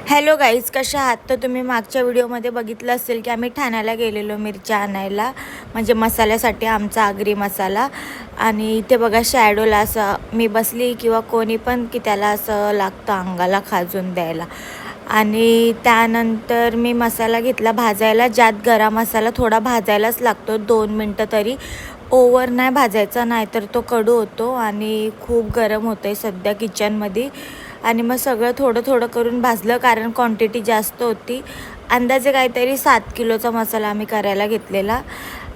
Hello guys, कशा आहात? तर तुम्ही मागच्या व्हिडिओमध्ये बघितलं असेल की आम्ही ठाण्याला गेलेलो मिरच्या आणायला, म्हणजे मसाल्यासाठी आमचा आगरी मसाला. आणि इथे बघा शॅडोला असं मी बसली किंवा कोणी पण की त्याला असं लागतं अंगाला खाजून द्यायला. आणि त्यानंतर मी मसाला घेतला भाजायला, ज्यात गरम मसाला थोडा भाजायलाच लागतो 2 मिनटं तरी. ओव्हर नाही भाजायचा, नाहीतर तो कडू होतो आणि खूप गरम होतं आहे सध्या किचनमध्ये. आणि मग सगळं थोडं थोडं करून भाजलं, कारण क्वांटिटी जास्त होती. अंदाजे काहीतरी 7 किलोचा मसाला आम्ही करायला घेतलेला.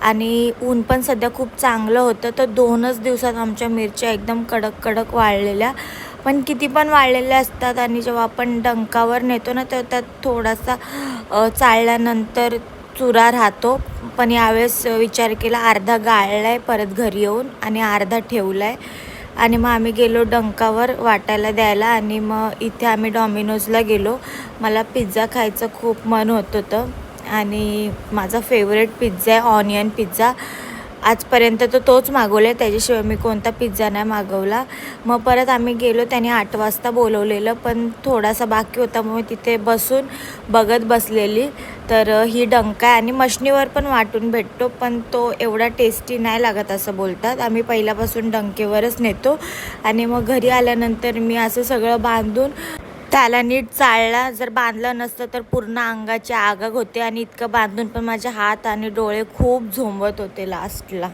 आणि ऊन पण सध्या खूप चांगलं होतं, तर 2च दिवसात आमच्या मिरच्या एकदम कडक कडक वाळलेल्या. पण किती पण वाळलेल्या असतात आणि जेव्हा आपण डंकावर नेतो ना, तर त्यात थोडासा चाळल्यानंतर चुरा राहतो. पण यावेळेस विचार केला, अर्धा गाळला आहे परत घरी येऊन आणि अर्धा ठेवला आहे. आणि मग आम्ही गेलो डंकावर वाटायला द्यायला. आणि मग इथे आम्ही डॉमिनोजला गेलो. मला पिझ्झा खायचं खूप मन होत होतं आणि माझा फेवरेट पिझ्झा आहे ऑनियन पिझ्झा. आजपर्यंत तर तोच मागवला आहे, त्याच्याशिवाय मी कोणता पिझ्झा नाही मागवला. मग परत आम्ही गेलो, त्याने 8 वाजता बोलवलेलं पण थोडासा बाकी होता, मग तिथे बसून बघत बसलेली. तर ही डंका आहे आणि मशनीवर पण वाटून भेटतो, पण तो एवढा टेस्टी नाही लागत असं बोलतात. आम्ही पहिल्यापासून डंकेवरच नेतो. आणि मग घरी आल्यानंतर मी असं सगळं बांधून त्याला नीट चाळला. जर बांधलं नसतं तर पूर्ण अंगाची आग होते आणि इतकं बांधून पण माझे हात आणि डोळे खूप झोंबत होते लास्टला.